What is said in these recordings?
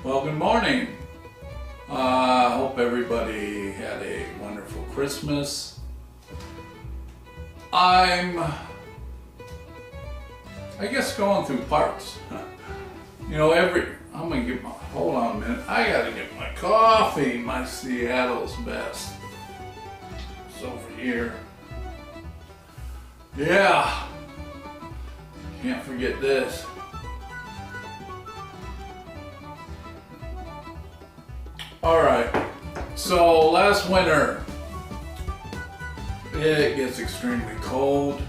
Well, good morning. I hope everybody had a wonderful Christmas. I guess going through parts. You know, I'm gonna get hold on a minute. I gotta get my coffee, my Seattle's best. It's over here. Yeah, can't forget this. Alright, so last winter, it gets extremely cold.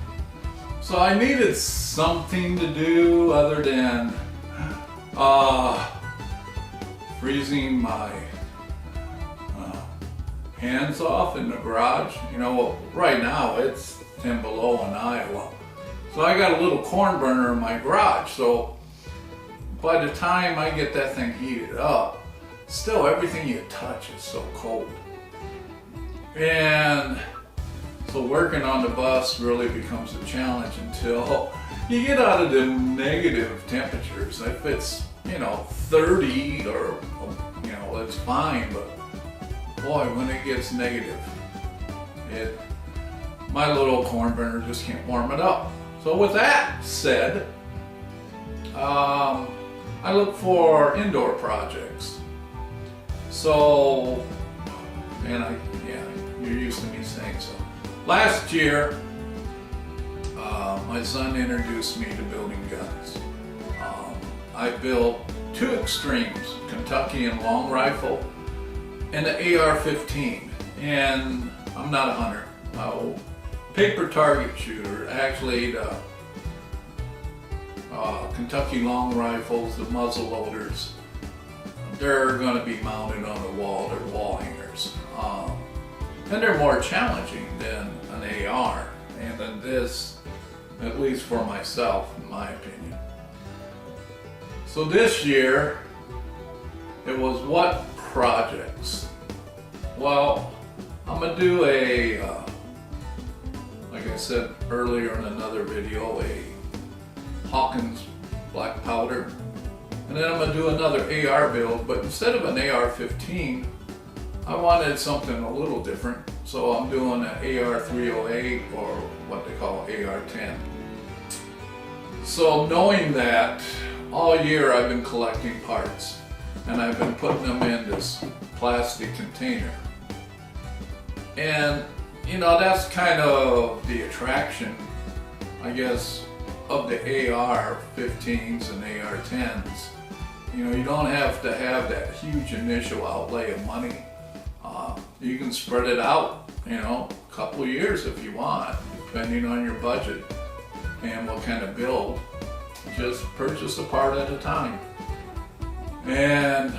So I needed something to do other than freezing my hands off in the garage. You know, right now it's 10 below in Iowa. So I got a little corn burner in my garage. So by the time I get that thing heated up, still everything you touch is so cold. And so working on the bus really becomes a challenge until you get out of the negative temperatures. If it's, 30 or, it's fine, but boy, when it gets negative, my little corn burner just can't warm it up. So with that said, I look for indoor projects. So, man, you're used to me saying so. Last year, my son introduced me to building guns. I built two extremes, Kentucky and long rifle, and the AR-15. And I'm not a hunter. Paper target shooter. Actually, the Kentucky long rifles, the muzzle loaders, they're going to be mounted on the wall. They're wall hangers. And they're more challenging than an AR. And than this, at least for myself, in my opinion. So this year, it was what projects? Well, I'm going to do like I said earlier in another video, a Hawkins black powder. And then I'm going to do another AR build, but instead of an AR-15, I wanted something a little different. So I'm doing an AR-308 or what they call AR-10. So knowing that, all year I've been collecting parts and I've been putting them in this plastic container. And that's kind of the attraction, I guess, of the AR-15s and AR-10s. You don't have to have that huge initial outlay of money. You can spread it out, a couple of years if you want, depending on your budget and what kind of build. Just purchase a part at a time. And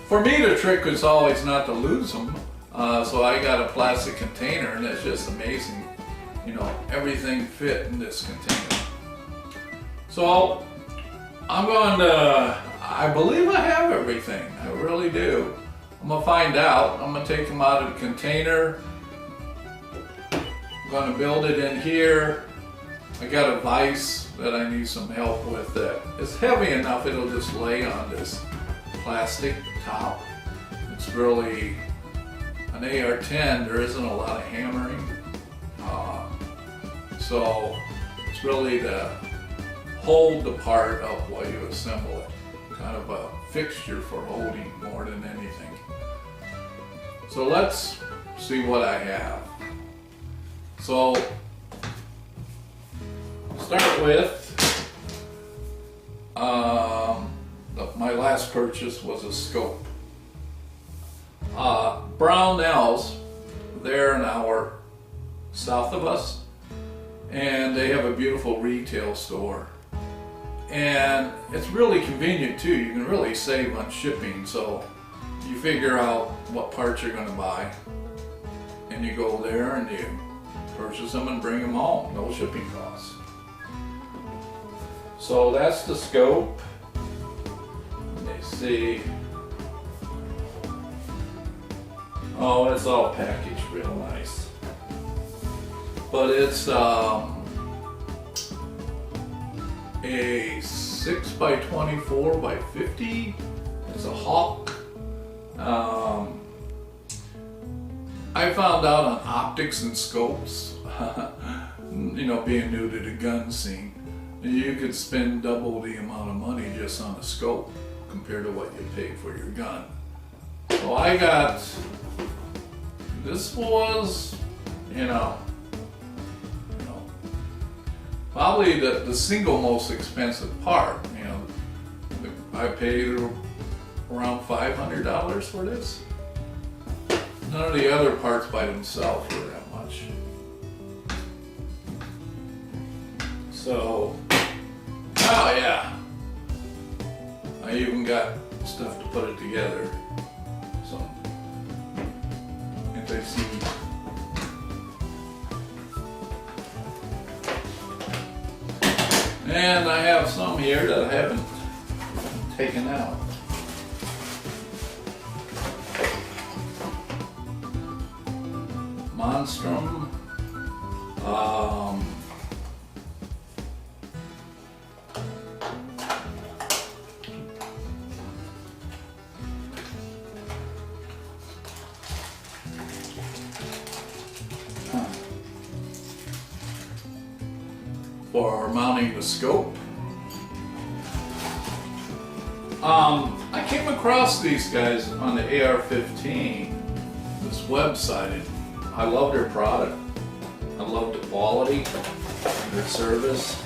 for me, the trick is always not to lose them. So I got a plastic container, and it's just amazing. Everything fit in this container. So I believe I have everything. I really do. I'm gonna find out. I'm gonna take them out of the container. I'm gonna build it in here. I got a vise that I need some help with that. It's heavy enough it'll just lay on this plastic top. It's really an AR-10. There isn't a lot of hammering. So it's really to hold the part up while you assemble it. Kind of a fixture for holding more than anything. So let's see what I have. So start with my last purchase was a scope. Brownells, they're an hour south of us, and they have a beautiful retail store. And it's really convenient too. You can really save on shipping. So you figure out what parts you're going to buy, and you go there and you purchase them and bring them home. No shipping costs. So that's the scope. Let me see. Oh, it's all packaged real nice. But it's a 6 by 24 by 50. It's a Hawk. I found out on optics and scopes, you know, being new to the gun scene, you could spend double the amount of money just on a scope compared to what you pay for your gun. So I got, this was, you know, probably the single most expensive part. You know, I paid around $500 for this. None of the other parts by themselves were that much. So, oh yeah, I even got stuff to put it together. Some anti-seed. And I have some here that I haven't taken out. Monstrum. For mounting the scope. I came across these guys on the AR-15, this website. I love their product. I love the quality, their service.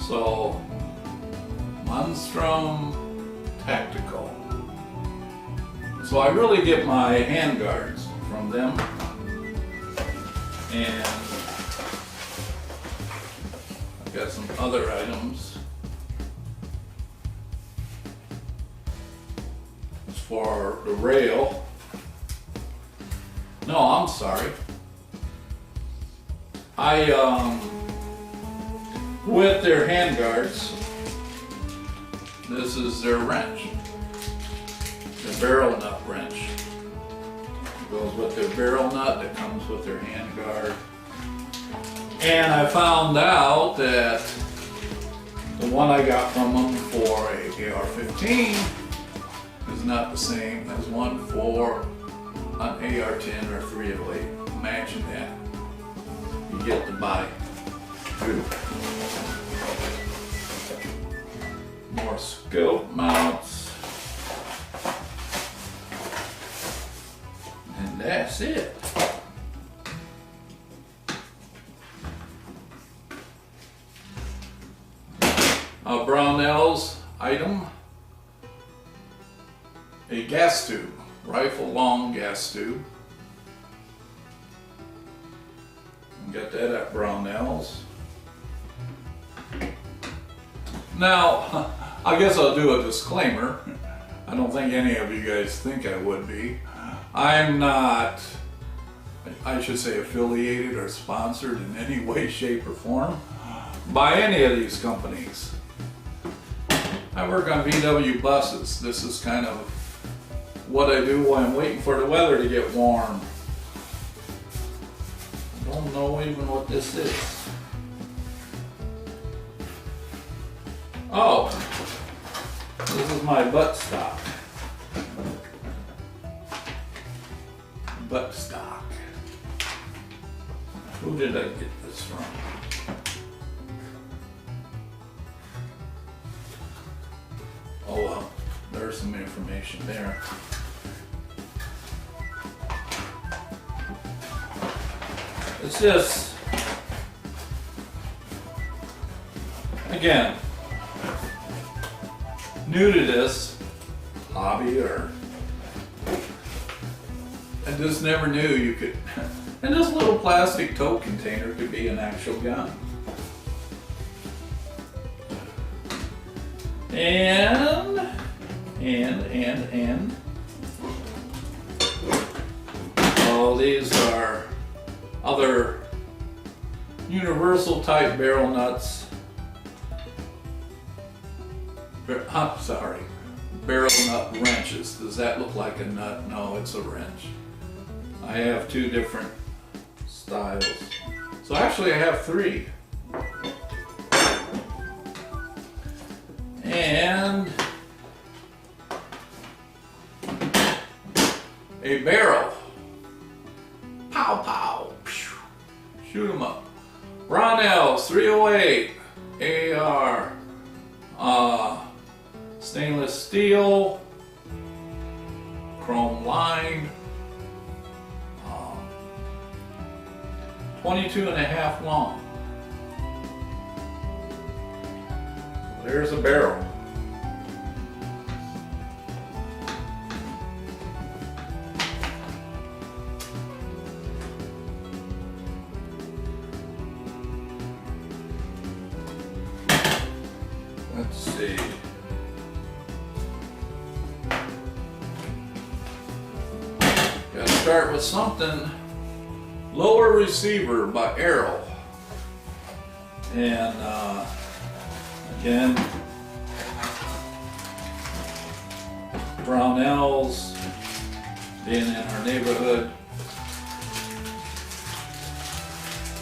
So, Monstrum Tactical. So I really get my hand guards from them. And I've got some other items. It's for the rail. No, I'm sorry. With their handguards, this is their wrench. The barrel nut wrench. It goes with their barrel nut that comes with their handguard. And I found out that the one I got from them for a AR-15 is not the same as one for an AR-10 or 308. Imagine that. You get to buy two. More scope mounts. And that's it. A Brownell's item. A gas tube. Rifle long gas tube. Got that at Brownell's. Now, I guess I'll do a disclaimer. I don't think any of you guys think I would be. I'm not, I should say, affiliated or sponsored in any way, shape, or form by any of these companies. I work on VW buses. This is kind of what I do while I'm waiting for the weather to get warm. I don't know even what this is. Oh, this is my butt stock. Butt stock. Who did I get this from? Oh well, there's some information there. It's just, again, new to this hobby, or I just never knew you could, and this little plastic tote container could be an actual gun. And all these are other universal type barrel nuts. I'm sorry, barrel nut wrenches. Does that look like a nut? No, it's a wrench. I have two different styles. So actually I have three. And a barrel. Pow pow. Shoot 'em up. Brownells 308 AR. Stainless steel. Chrome lined. 22.5 long. There's a barrel. Let's see. Gotta start with something. Lower receiver by Arrow. And again, Brownells being in our neighborhood,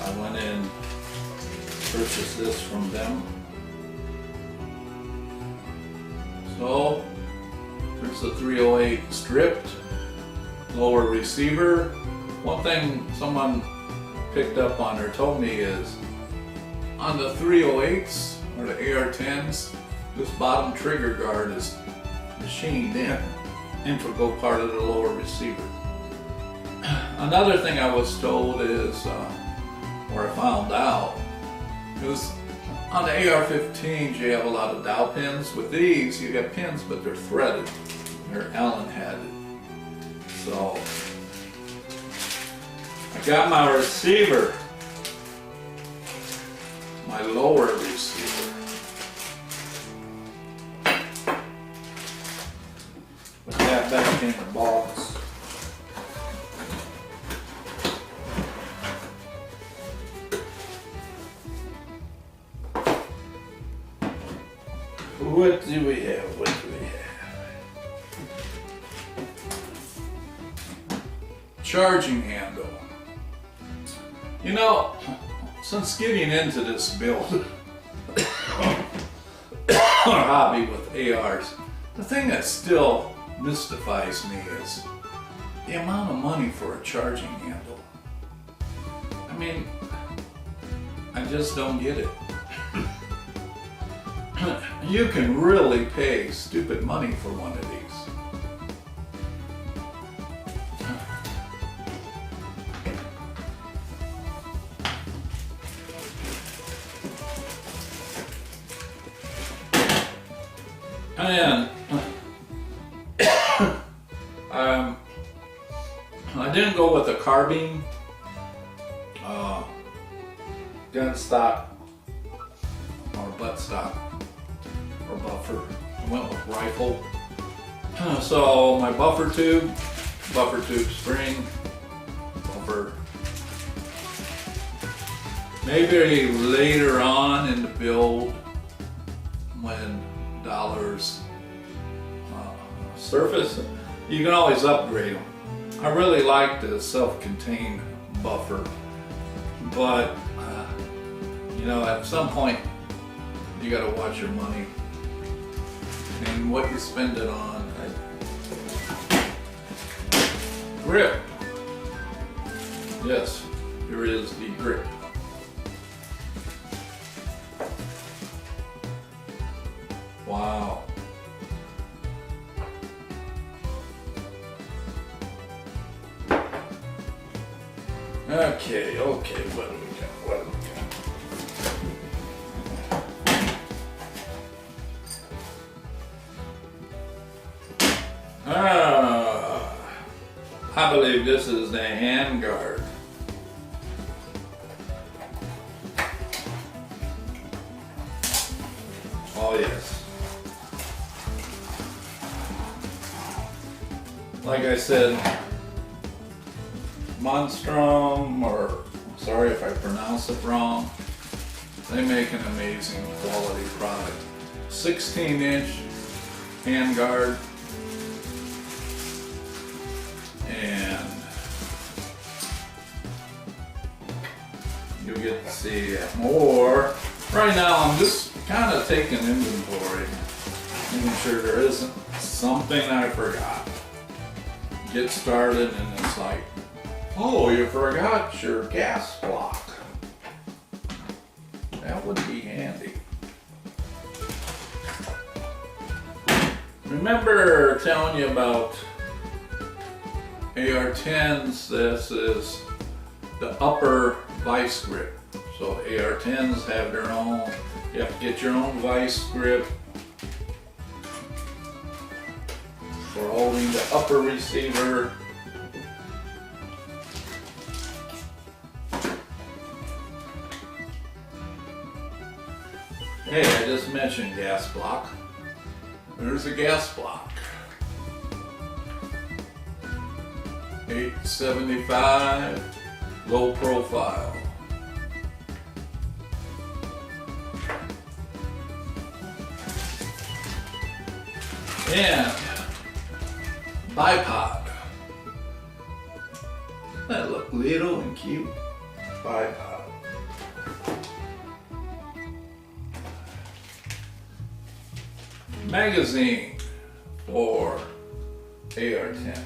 I went in, purchased this from them. So there's the 308 stripped, lower receiver. One thing someone picked up on or told me is on the 308s or the AR-10s, this bottom trigger guard is machined in, integral part of the lower receiver. Another thing I was told is, or I found out, is on the AR-15s you have a lot of dowel pins. With these you got pins but they're threaded, they're Allen headed. So I got my receiver, my lower receiver. Put that back in the box. What do we have? What do we have? Charging handle. You know, since getting into this build hobby with ARs, the thing that still mystifies me is the amount of money for a charging handle. I mean, I just don't get it. You can really pay stupid money for one of these. And I didn't go with a carbine gun stock or butt stock or buffer. I went with rifle. So my buffer tube spring, buffer. Maybe later on in the build when dollars surface, you can always upgrade them. I really like the self-contained buffer, but you know, at some point you got to watch your money and what you spend it on. Grip. Yes, here is the grip. Wow. Okay, what do we got? I believe this is the hand guard. Oh yes. Like I said, Monstrom, or sorry if I pronounce it wrong, they make an amazing quality product. 16-inch handguard, and you'll get to see more. Right now I'm just kind of taking inventory, making sure there isn't something I forgot. get started and it's like, oh, you forgot your gas block. That would be handy. Remember telling you about AR-10s? This is the upper vice grip. So AR-10s have their own, you have to get your own vice grip for holding the upper receiver. Hey, I just mentioned gas block. There's a gas block. 875, low profile. And bipod. That look little and cute. Bipod. Magazine for AR-10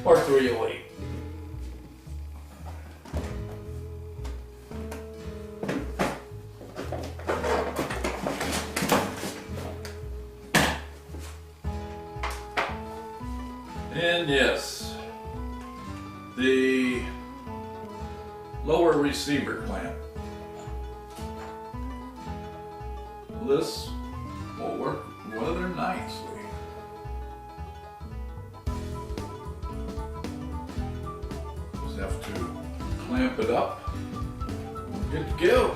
or 308. And yes, the lower receiver clamp. This will work rather nicely. Just have to clamp it up. Good to go.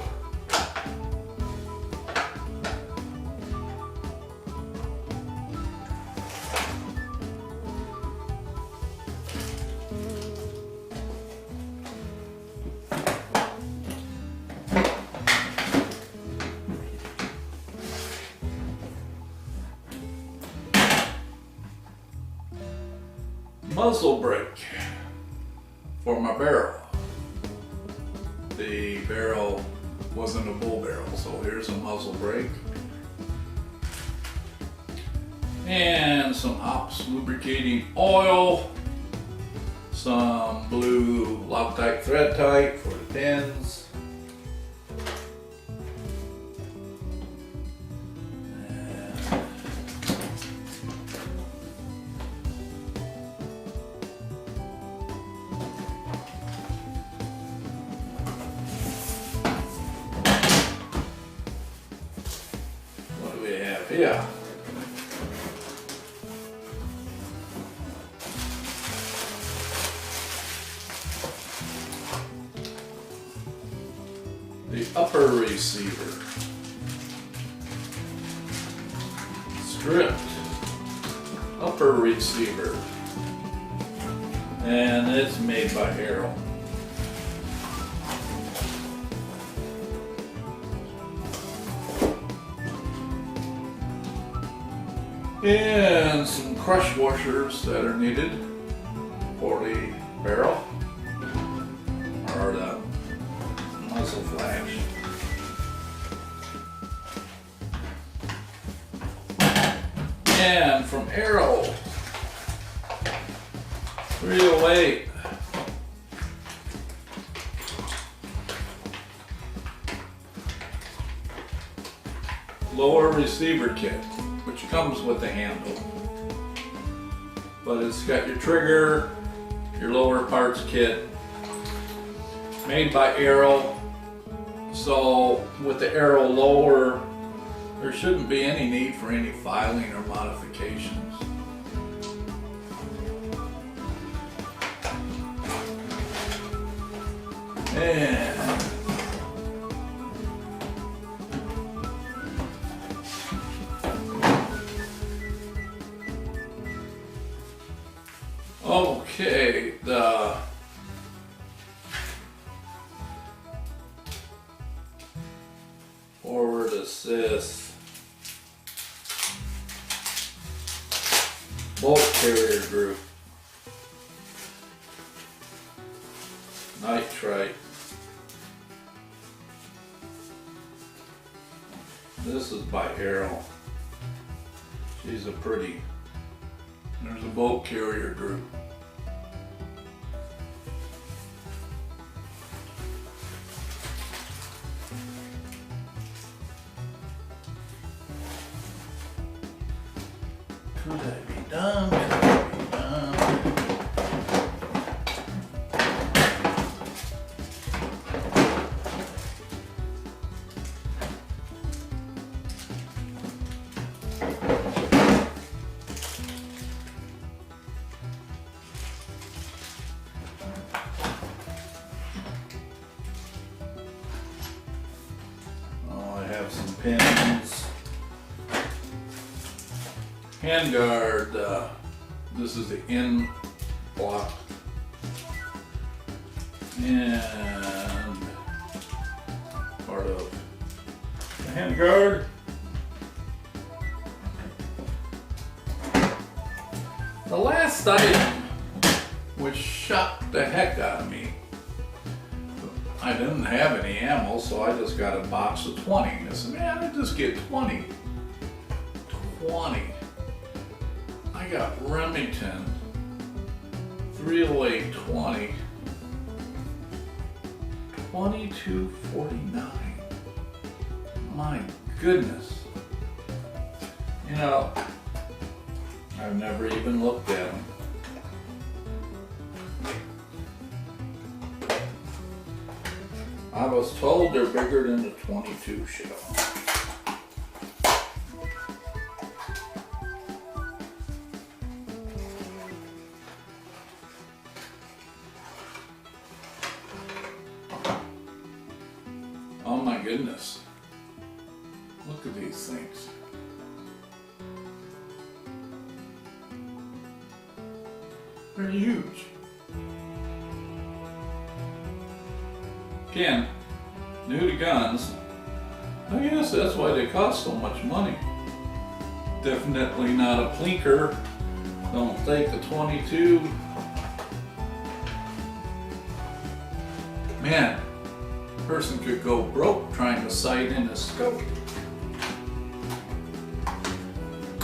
Muzzle brake for my barrel. The barrel wasn't a bull barrel, so here's a muzzle brake. And some Ops lubricating oil, some blue Loctite thread tight for the pins. Yeah. The upper receiver. Stripped upper receiver. And it's made by Arrow. And some crush washers that are needed for the barrel or the muzzle flash. And from Arrow, 308. Lower receiver kit, which comes with the handle. But it's got your trigger, your lower parts kit, made by Arrow. So with the Arrow lower, there shouldn't be any need for any filing or modifications. And okay, the forward assist bolt carrier group, nitrite. This is by Arrow. She's a pretty There's a boat carrier group. Could that be done? Could that be done? Oh, I have some pins. Handguard, this is the end block, and part of the handguard. The last item, which shocked the heck out of me, I didn't have any ammo, so I just got a box of 20. I said, man, I just get 20. 20. I got Remington 308 20, 2249. My goodness. You know, I've never even looked at them. I was told they're bigger than the 22 shell. Oh my goodness. Look at these things. They're huge. Again, new to guns. I guess that's why they cost so much money. Definitely not a plinker. Don't take the 22. Man, a person could go broke trying to sight in a scope.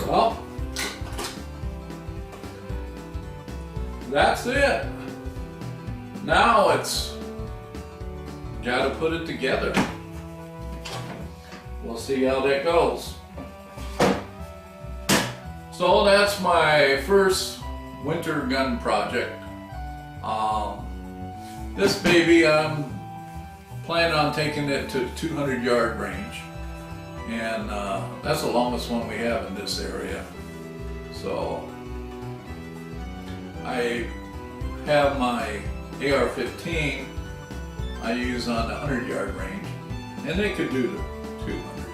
Well, that's it. Now it's got to put it together. We'll see how that goes. So that's my first winter gun project. This baby, I'm planning on taking it to 200-yard range, and that's the longest one we have in this area. So I have my AR-15 I use on the 100-yard range, and they could do the 200.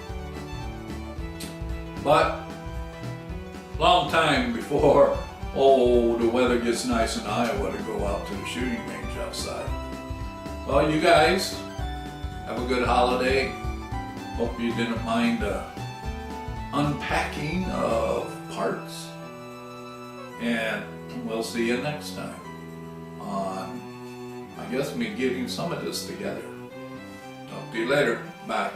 But long time before, the weather gets nice in Iowa to go out to the shooting range outside. Well, you guys have a good holiday. Hope you didn't mind the unpacking of parts, and we'll see you next time on, I guess, me getting some of this together. Talk to you later. Bye.